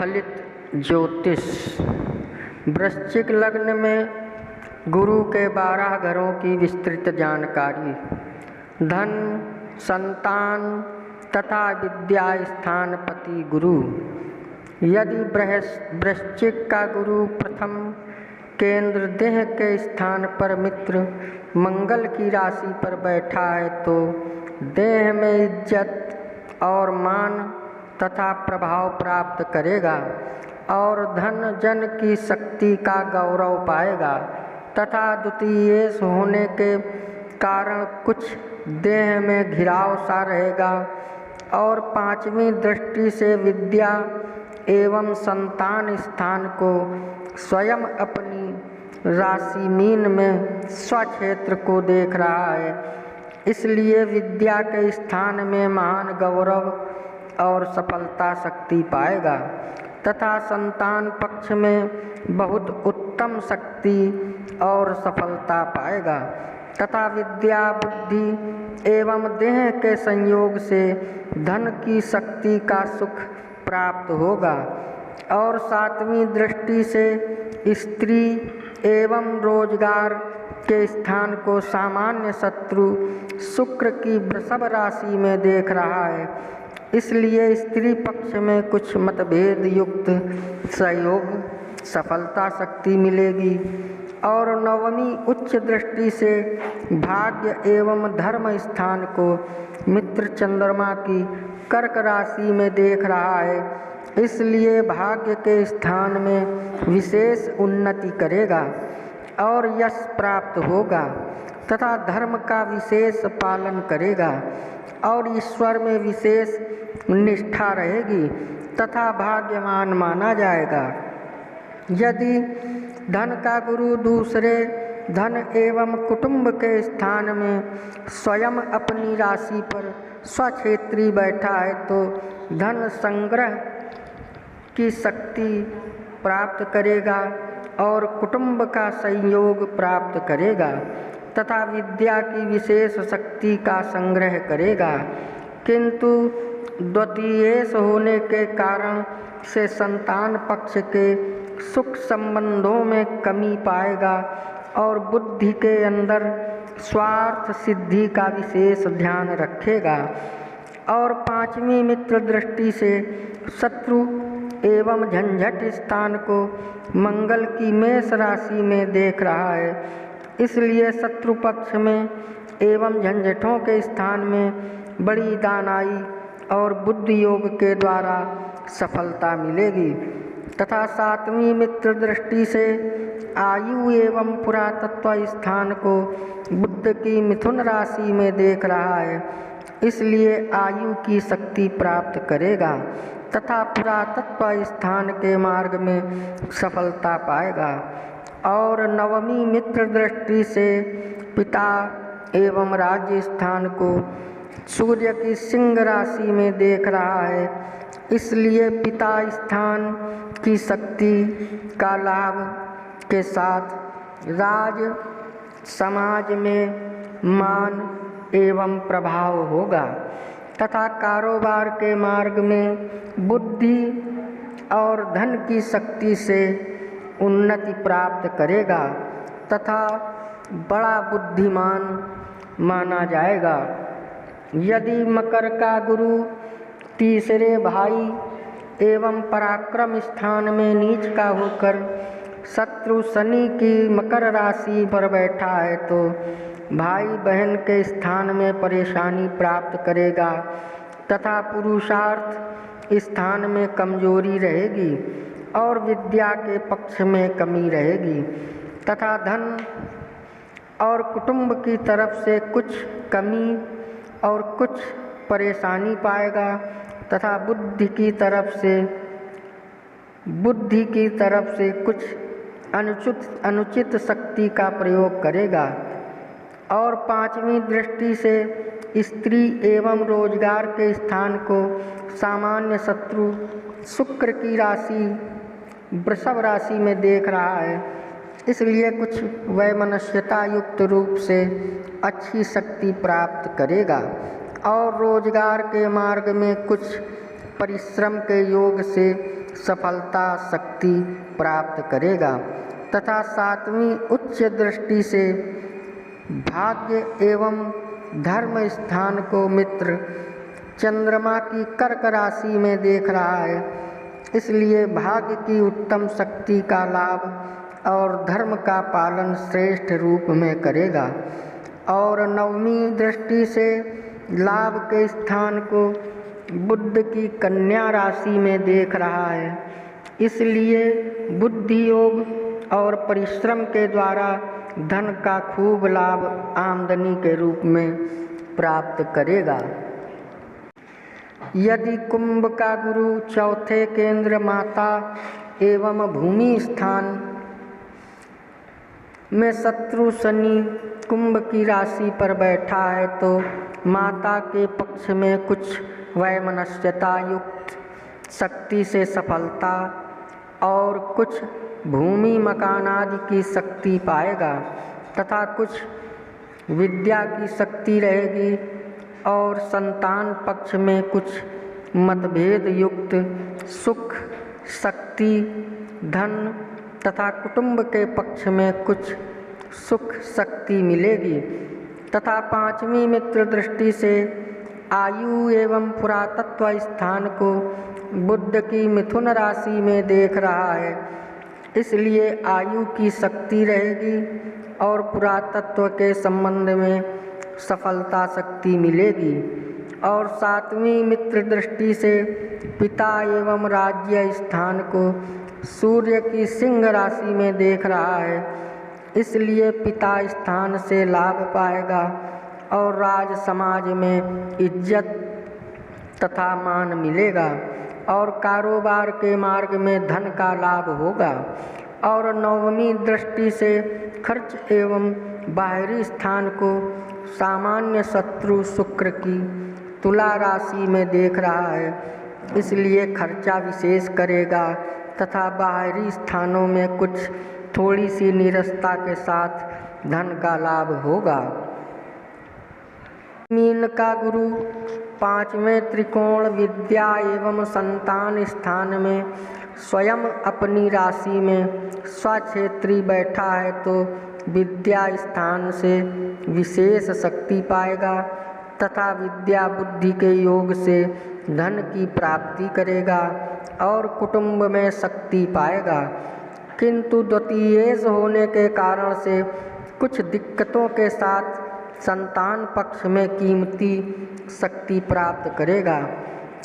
फलित ज्योतिष। वृश्चिक लग्न में गुरु के 12 घरों की विस्तृत जानकारी। धन, संतान तथा विद्या स्थानपति गुरु। यदि वृश्चिक का गुरु प्रथम केंद्र देह के स्थान पर मित्र मंगल की राशि पर बैठा है तो देह में इज्जत और मान तथा प्रभाव प्राप्त करेगा और धन जन की शक्ति का गौरव पाएगा तथा द्वितीयेश होने के कारण कुछ देह में घिराव सा रहेगा। और 5वीं दृष्टि से विद्या एवं संतान स्थान को स्वयं अपनी राशि मीन में स्वक्षेत्र को देख रहा है, इसलिए विद्या के स्थान में महान गौरव और सफलता शक्ति पाएगा तथा संतान पक्ष में बहुत उत्तम शक्ति और सफलता पाएगा तथा विद्या बुद्धि एवं देह के संयोग से धन की शक्ति का सुख प्राप्त होगा। और 7वीं दृष्टि से स्त्री एवं रोजगार के स्थान को सामान्य शत्रु शुक्र की वृषभ राशि में देख रहा है, इसलिए स्त्री पक्ष में कुछ मतभेद युक्त सहयोग सफलता शक्ति मिलेगी। और 9वीं उच्च दृष्टि से भाग्य एवं धर्म स्थान को मित्र चंद्रमा की कर्क राशि में देख रहा है, इसलिए भाग्य के स्थान में विशेष उन्नति करेगा और यश प्राप्त होगा तथा धर्म का विशेष पालन करेगा और ईश्वर में विशेष निष्ठा रहेगी तथा भाग्यवान माना जाएगा। यदि धन का गुरु दूसरे धन एवं कुटुंब के स्थान में स्वयं अपनी राशि पर स्वक्षेत्री बैठा है तो धन संग्रह की शक्ति प्राप्त करेगा और कुटुंब का संयोग प्राप्त करेगा तथा विद्या की विशेष शक्ति का संग्रह करेगा, किंतु द्वितीयेश होने के कारण से संतान पक्ष के सुख संबंधों में कमी पाएगा और बुद्धि के अंदर स्वार्थ सिद्धि का विशेष ध्यान रखेगा। और 5वीं मित्र दृष्टि से शत्रु एवं झंझट स्थान को मंगल की मेष राशि में देख रहा है, इसलिए शत्रु पक्ष में एवं झंझटों के स्थान में बड़ी दानाई और बुद्धि योग के द्वारा सफलता मिलेगी तथा 7वीं मित्र दृष्टि से आयु एवं पुरातत्व स्थान को बुध की मिथुन राशि में देख रहा है, इसलिए आयु की शक्ति प्राप्त करेगा तथा पुरातत्व स्थान के मार्ग में सफलता पाएगा। और 9वीं मित्र दृष्टि से पिता एवं राज्य स्थान को सूर्य की सिंह राशि में देख रहा है, इसलिए पिता स्थान की शक्ति का लाभ के साथ राज समाज में मान एवं प्रभाव होगा तथा कारोबार के मार्ग में बुद्धि और धन की शक्ति से उन्नति प्राप्त करेगा तथा बड़ा बुद्धिमान माना जाएगा। यदि मकर का गुरु तीसरे भाई एवं पराक्रम स्थान में नीच का होकर शत्रु शनि की मकर राशि पर बैठा है तो भाई बहन के स्थान में परेशानी प्राप्त करेगा तथा पुरुषार्थ स्थान में कमजोरी रहेगी और विद्या के पक्ष में कमी रहेगी तथा धन और कुटुंब की तरफ से कुछ कमी और कुछ परेशानी पाएगा तथा बुद्धि की तरफ से कुछ अनुचित शक्ति का प्रयोग करेगा। और 5वीं दृष्टि से स्त्री एवं रोजगार के स्थान को सामान्य शत्रु शुक्र की राशि वृषभ राशि में देख रहा है, इसलिए कुछ वैमनस्यता युक्त रूप से अच्छी शक्ति प्राप्त करेगा और रोजगार के मार्ग में कुछ परिश्रम के योग से सफलता शक्ति प्राप्त करेगा। तथा 7वीं उच्च दृष्टि से भाग्य एवं धर्म स्थान को मित्र चंद्रमा की कर्क राशि में देख रहा है, इसलिए भाग्य की उत्तम शक्ति का लाभ और धर्म का पालन श्रेष्ठ रूप में करेगा। और 9वीं दृष्टि से लाभ के स्थान को बुध की कन्या राशि में देख रहा है, इसलिए बुद्धि योग और परिश्रम के द्वारा धन का खूब लाभ आमदनी के रूप में प्राप्त करेगा। यदि कुंभ का गुरु चौथे केंद्र माता एवं भूमि स्थान में शत्रु शनि कुंभ की राशि पर बैठा है तो माता के पक्ष में कुछ वैमनस्यता युक्त शक्ति से सफलता और कुछ भूमि मकान आदि की शक्ति पाएगा तथा कुछ विद्या की शक्ति रहेगी और संतान पक्ष में कुछ मतभेद युक्त सुख शक्ति धन तथा कुटुंब के पक्ष में कुछ सुख शक्ति मिलेगी। तथा 5वीं मित्र दृष्टि से आयु एवं पुरातत्व स्थान को बुध की मिथुन राशि में देख रहा है, इसलिए आयु की शक्ति रहेगी और पुरातत्व के संबंध में सफलता शक्ति मिलेगी। और 7वीं मित्र दृष्टि से पिता एवं राज्य स्थान को सूर्य की सिंह राशि में देख रहा है, इसलिए पिता स्थान से लाभ पाएगा और राज समाज में इज्जत तथा मान मिलेगा और कारोबार के मार्ग में धन का लाभ होगा। और 9वीं दृष्टि से खर्च एवं बाहरी स्थान को सामान्य शत्रु शुक्र की तुला राशि में देख रहा है, इसलिए खर्चा विशेष करेगा तथा बाहरी स्थानों में कुछ थोड़ी सी नीरसता के साथ धन का लाभ होगा। मीन का गुरु 5वें त्रिकोण विद्या एवं संतान स्थान में स्वयं अपनी राशि में स्वक्षेत्री बैठा है तो विद्या स्थान से विशेष शक्ति पाएगा तथा विद्या बुद्धि के योग से धन की प्राप्ति करेगा और कुटुंब में शक्ति पाएगा। किंतु द्वितीयेश होने के कारण से कुछ दिक्कतों के साथ संतान पक्ष में कीमती शक्ति प्राप्त करेगा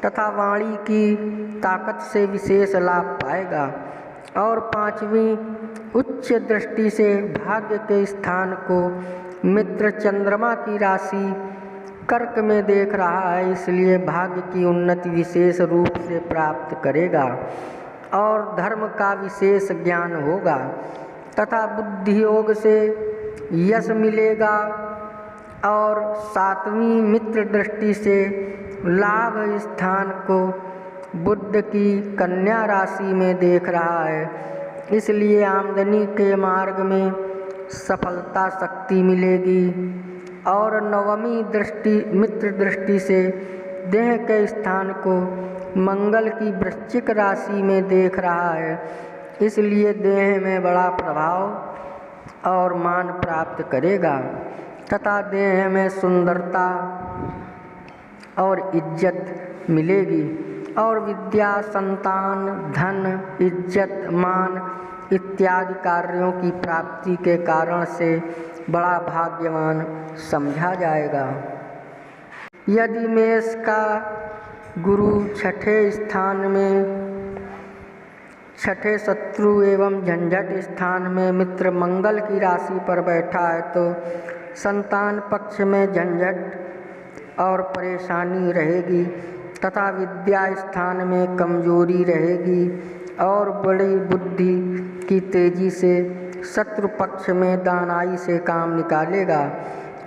तथा वाणी की ताकत से विशेष लाभ पाएगा। और 5वीं उच्च दृष्टि से भाग्य के स्थान को मित्र चंद्रमा की राशि कर्क में देख रहा है, इसलिए भाग्य की उन्नति विशेष रूप से प्राप्त करेगा और धर्म का विशेष ज्ञान होगा तथा बुद्धि योग से यश मिलेगा। और 7वीं मित्र दृष्टि से लाभ स्थान को बुध की कन्या राशि में देख रहा है, इसलिए आमदनी के मार्ग में सफलता शक्ति मिलेगी। और 9वीं दृष्टि मित्र दृष्टि से देह के स्थान को मंगल की वृश्चिक राशि में देख रहा है, इसलिए देह में बड़ा प्रभाव और मान प्राप्त करेगा तथा देह में सुंदरता और इज्जत मिलेगी और विद्या संतान धन इज्जत मान इत्यादि कार्यों की प्राप्ति के कारण से बड़ा भाग्यवान समझा जाएगा। यदि मेष का गुरु 6ठे स्थान में 6ठे शत्रु एवं झंझट स्थान में मित्र मंगल की राशि पर बैठा है तो संतान पक्ष में झंझट और परेशानी रहेगी तथा विद्या स्थान में कमजोरी रहेगी और बड़ी बुद्धि की तेजी से शत्रु पक्ष में दानाई से काम निकालेगा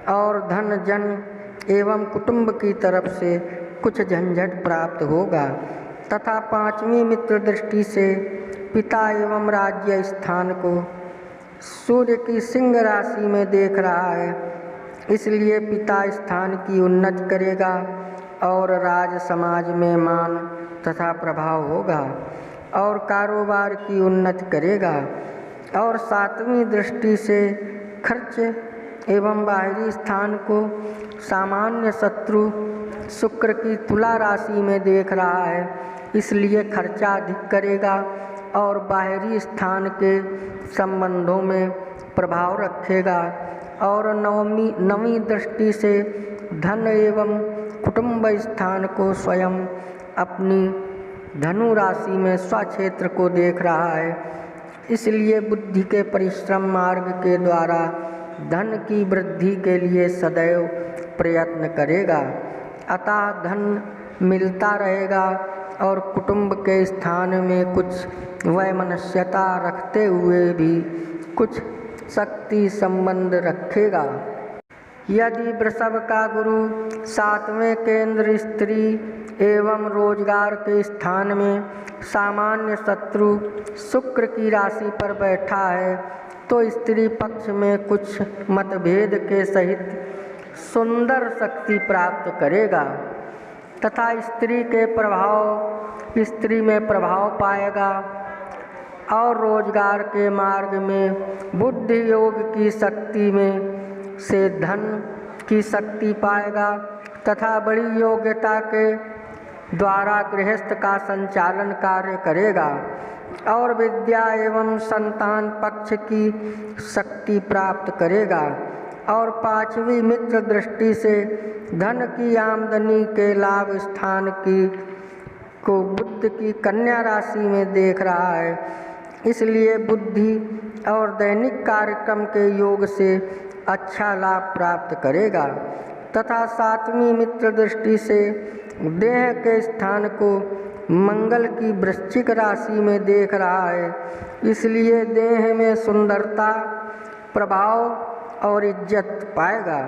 और धन जन एवं कुटुंब की तरफ से कुछ झंझट प्राप्त होगा तथा 5वीं मित्र दृष्टि से पिता एवं राज्य स्थान को सूर्य की सिंह राशि में देख रहा है, इसलिए पिता स्थान की उन्नति करेगा और राज समाज में मान तथा प्रभाव होगा और कारोबार की उन्नति करेगा। और 7वीं दृष्टि से खर्च एवं बाहरी स्थान को सामान्य शत्रु शुक्र की तुला राशि में देख रहा है, इसलिए खर्चा अधिक करेगा और बाहरी स्थान के संबंधों में प्रभाव रखेगा। और 9वीं दृष्टि से धन एवं कुटुंब स्थान को स्वयं अपनी धनु राशि में स्वक्षेत्र को देख रहा है, इसलिए बुद्धि के परिश्रम मार्ग के द्वारा धन की वृद्धि के लिए सदैव प्रयत्न करेगा। अतः धन मिलता रहेगा और कुटुंब के स्थान में कुछ वैमनस्यता रखते हुए भी कुछ शक्ति संबंध रखेगा। यदि वृषभ का गुरु 7वें केंद्र स्त्री एवं रोजगार के स्थान में सामान्य शत्रु शुक्र की राशि पर बैठा है तो स्त्री पक्ष में कुछ मतभेद के सहित सुंदर शक्ति प्राप्त करेगा तथा स्त्री में प्रभाव पाएगा और रोजगार के मार्ग में बुद्धि योग की शक्ति में से धन की शक्ति पाएगा तथा बड़ी योग्यता के द्वारा गृहस्थ का संचालन कार्य करेगा और विद्या एवं संतान पक्ष की शक्ति प्राप्त करेगा। और 5वीं मित्र दृष्टि से धन की आमदनी के लाभ स्थान को बुध की कन्या राशि में देख रहा है, इसलिए बुद्धि और दैनिक कार्यक्रम के योग से अच्छा लाभ प्राप्त करेगा। तथा 7वीं मित्र दृष्टि से देह के स्थान को मंगल की वृश्चिक राशि में देख रहा है, इसलिए देह में सुंदरता, प्रभाव और इज्जत पाएगा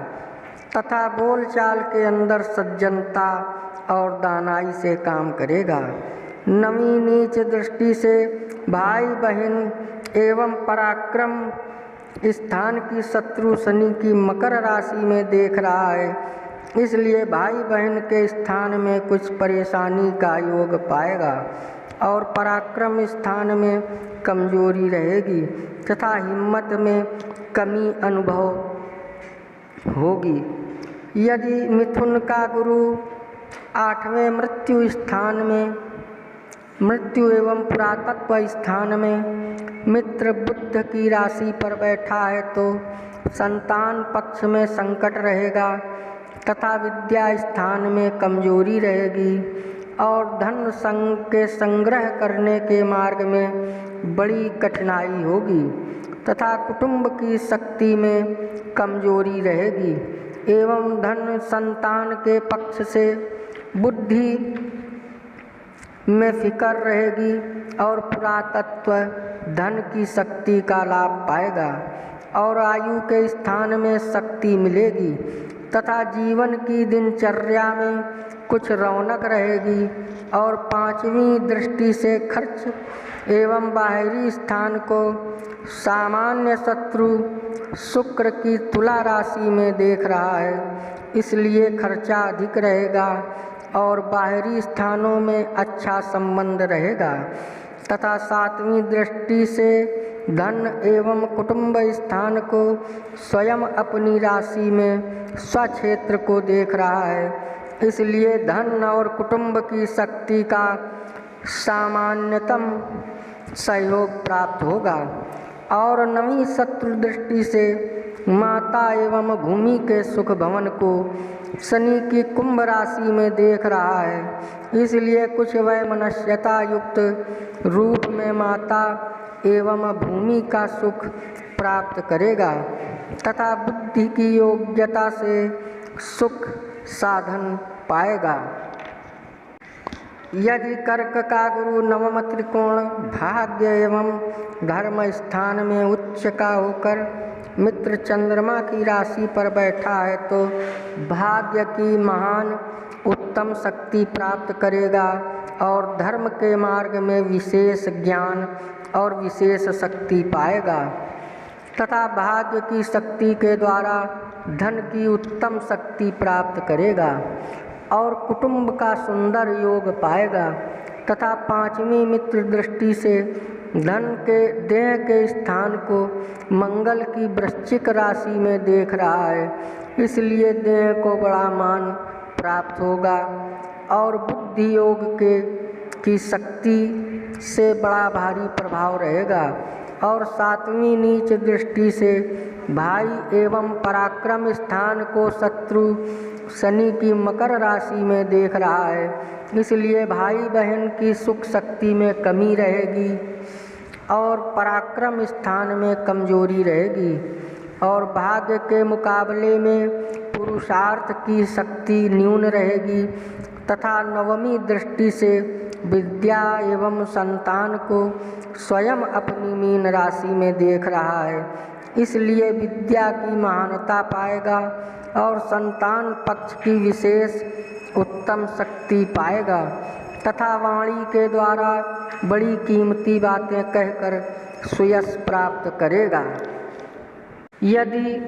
तथा बोलचाल के अंदर सज्जनता और दानाई से काम करेगा। 9वीं नीच दृष्टि से भाई बहन एवं पराक्रम स्थान की शत्रु शनि की मकर राशि में देख रहा है, इसलिए भाई बहन के स्थान में कुछ परेशानी का योग पाएगा और पराक्रम स्थान में कमजोरी रहेगी तथा हिम्मत में कमी अनुभव होगी। यदि मिथुन का गुरु 8वें मृत्यु स्थान में मृत्यु एवं पुरातत्व स्थान में मित्र बुध की राशि पर बैठा है तो संतान पक्ष में संकट रहेगा तथा विद्या स्थान में कमजोरी रहेगी और धन के संग्रह करने के मार्ग में बड़ी कठिनाई होगी तथा कुटुंब की शक्ति में कमजोरी रहेगी एवं धन संतान के पक्ष से बुद्धि में फिकर रहेगी और पुरातत्व धन की शक्ति का लाभ पाएगा और आयु के स्थान में शक्ति मिलेगी तथा जीवन की दिनचर्या में कुछ रौनक रहेगी। और 5वीं दृष्टि से खर्च एवं बाहरी स्थान को सामान्य शत्रु शुक्र की तुला राशि में देख रहा है, इसलिए खर्चा अधिक रहेगा और बाहरी स्थानों में अच्छा संबंध रहेगा तथा 7वीं दृष्टि से धन एवं कुटुंब स्थान को स्वयं अपनी राशि में स्वक्षेत्र को देख रहा है, इसलिए धन और कुटुंब की शक्ति का सामान्यतम सहयोग प्राप्त होगा। और 9वीं शत्रु दृष्टि से माता एवं भूमि के सुख भवन को शनि की कुंभ राशि में देख रहा है, इसलिए कुछ वैमनस्यता युक्त रूप में माता एवं भूमि का सुख प्राप्त करेगा तथा बुद्धि की योग्यता से सुख साधन पाएगा। यदि कर्क का गुरु 9वां त्रिकोण भाग्य एवं धर्म स्थान में उच्च का होकर मित्र चंद्रमा की राशि पर बैठा है तो भाग्य की महान उत्तम शक्ति प्राप्त करेगा और धर्म के मार्ग में विशेष ज्ञान और विशेष शक्ति पाएगा तथा भाग्य की शक्ति के द्वारा धन की उत्तम शक्ति प्राप्त करेगा और कुटुंब का सुंदर योग पाएगा तथा पांचवी मित्र दृष्टि से धन के देह के स्थान को मंगल की वृश्चिक राशि में देख रहा है, इसलिए देह को बड़ा मान प्राप्त होगा और बुद्धि योग की शक्ति से बड़ा भारी प्रभाव रहेगा। और सातवीं नीच दृष्टि से भाई एवं पराक्रम स्थान को शत्रु शनि की मकर राशि में देख रहा है, इसलिए भाई बहन की सुख शक्ति में कमी रहेगी और पराक्रम स्थान में कमजोरी रहेगी और भाग्य के मुकाबले में पुरुषार्थ की शक्ति न्यून रहेगी। तथा नवमी दृष्टि से विद्या एवं संतान को स्वयं अपनी मीन राशि में देख रहा है, इसलिए विद्या की महानता पाएगा और संतान पक्ष की विशेष उत्तम शक्ति पाएगा तथा वाणी के द्वारा बड़ी कीमती बातें कहकर सुयश प्राप्त करेगा। यदि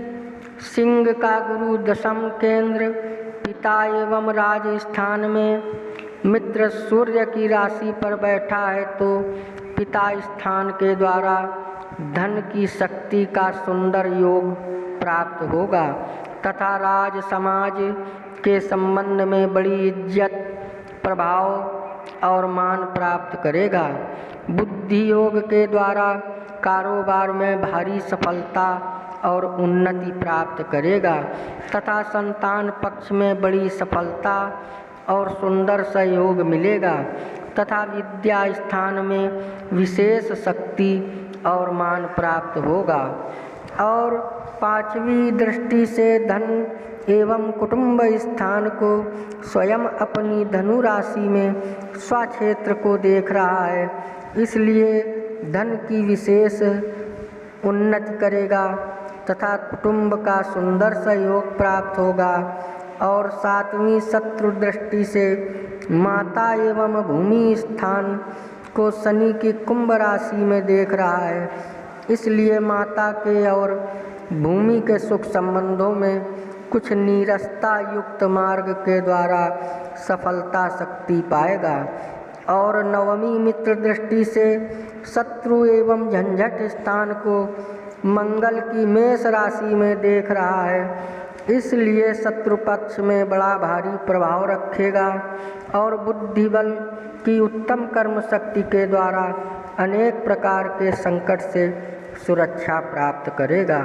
सिंह का गुरु दशम केंद्र पिता एवं राजस्थान में मित्र सूर्य की राशि पर बैठा है तो पिता स्थान के द्वारा धन की शक्ति का सुंदर योग प्राप्त होगा तथा राज समाज के संबंध में बड़ी इज्जत, प्रभाव और मान प्राप्त करेगा। बुद्धि योग के द्वारा कारोबार में भारी सफलता और उन्नति प्राप्त करेगा तथा संतान पक्ष में बड़ी सफलता और सुंदर सहयोग मिलेगा तथा विद्या स्थान में विशेष शक्ति और मान प्राप्त होगा। और पांचवी दृष्टि से धन एवं कुटुंब स्थान को स्वयं अपनी धनु राशि में स्वक्षेत्र को देख रहा है, इसलिए धन की विशेष उन्नति करेगा तथा कुटुंब का सुंदर सहयोग प्राप्त होगा। और सातवीं शत्रु दृष्टि से माता एवं भूमि स्थान को शनि की कुंभ राशि में देख रहा है, इसलिए माता के और भूमि के सुख संबंधों में कुछ नीरसता युक्त मार्ग के द्वारा सफलता शक्ति पाएगा। और नवमी मित्र दृष्टि से शत्रु एवं झंझट स्थान को मंगल की मेष राशि में देख रहा है, इसलिए शत्रु पक्ष में बड़ा भारी प्रभाव रखेगा और बुद्धि बल की उत्तम कर्म शक्ति के द्वारा अनेक प्रकार के संकट से सुरक्षा प्राप्त करेगा।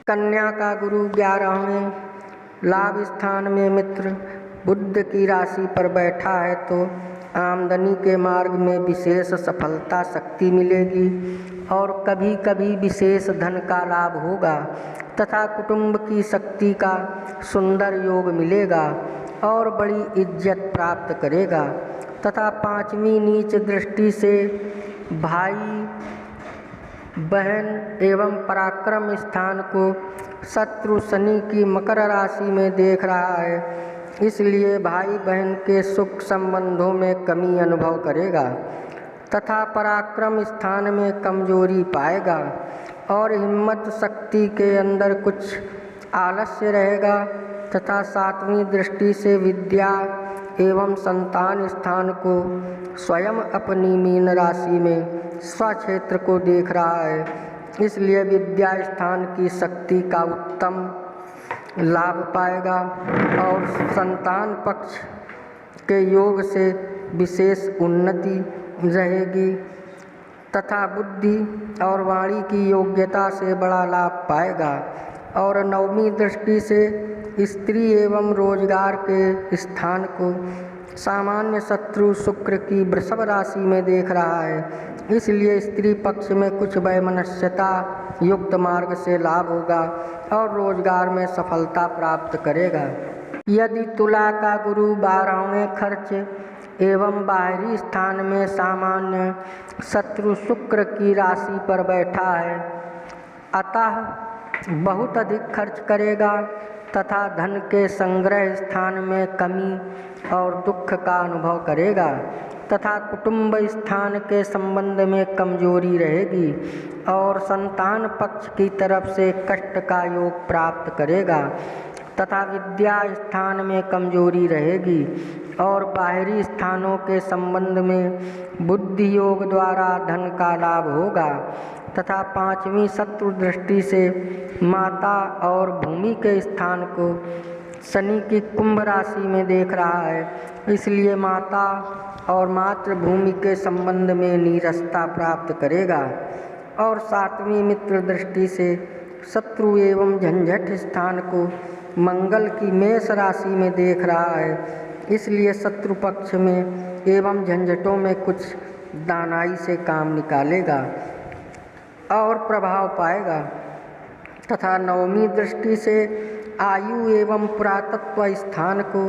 कन्या का गुरु 11वें लाभ स्थान में मित्र बुध की राशि पर बैठा है तो आमदनी के मार्ग में विशेष सफलता शक्ति मिलेगी और कभी कभी विशेष धन का लाभ होगा तथा कुटुंब की शक्ति का सुंदर योग मिलेगा और बड़ी इज्जत प्राप्त करेगा। तथा पांचवी नीच दृष्टि से भाई बहन एवं पराक्रम स्थान को शत्रु शनि की मकर राशि में देख रहा है, इसलिए भाई बहन के सुख संबंधों में कमी अनुभव करेगा तथा पराक्रम स्थान में कमजोरी पाएगा और हिम्मत शक्ति के अंदर कुछ आलस्य रहेगा। तथा सातवीं दृष्टि से विद्या एवं संतान स्थान को स्वयं अपनी मीन राशि में स्वक्षेत्र को देख रहा है, इसलिए विद्या स्थान की शक्ति का उत्तम लाभ पाएगा और संतान पक्ष के योग से विशेष उन्नति रहेगी तथा बुद्धि और वाणी की योग्यता से बड़ा लाभ पाएगा। और नवमी दृष्टि से स्त्री एवं रोजगार के स्थान को सामान्य शत्रु शुक्र की वृषभ राशि में देख रहा है, इसलिए स्त्री पक्ष में कुछ वैमनस्यता युक्त मार्ग से लाभ होगा और रोजगार में सफलता प्राप्त करेगा। यदि तुला का गुरु 12वें खर्च एवं बाहरी स्थान में सामान्य शत्रु शुक्र की राशि पर बैठा है, अतः बहुत अधिक खर्च करेगा तथा धन के संग्रह स्थान में कमी और दुख का अनुभव करेगा तथा कुटुंब स्थान के संबंध में कमजोरी रहेगी और संतान पक्ष की तरफ से कष्ट का योग प्राप्त करेगा तथा विद्या स्थान में कमजोरी रहेगी और बाहरी स्थानों के संबंध में बुद्धि योग द्वारा धन का लाभ होगा। तथा 5वीं शत्रु दृष्टि से माता और भूमि के स्थान को शनि की कुंभ राशि में देख रहा है, इसलिए माता और मातृभूमि के संबंध में नीरसता प्राप्त करेगा। और 7वीं मित्र दृष्टि से शत्रु एवं झंझट स्थान को मंगल की मेष राशि में देख रहा है, इसलिए शत्रु पक्ष में एवं झंझटों में कुछ दानाई से काम निकालेगा और प्रभाव पाएगा। तथा 9वीं दृष्टि से आयु एवं पुरातत्व स्थान को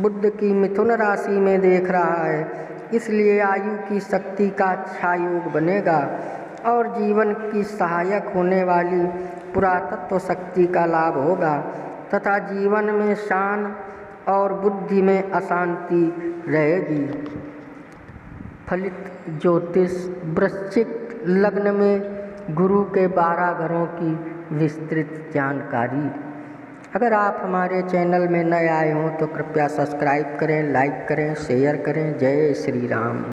बुध की मिथुन राशि में देख रहा है, इसलिए आयु की शक्ति का अच्छा योग बनेगा और जीवन की सहायक होने वाली पुरातत्व शक्ति का लाभ होगा। तथा जीवन में शान और बुद्धि में अशांति रहेगी। फलित ज्योतिष वृश्चिक लग्न में गुरु के 12 घरों की विस्तृत जानकारी। अगर आप हमारे चैनल में नए आए हों तो कृपया सब्सक्राइब करें, लाइक करें, शेयर करें। जय श्री राम।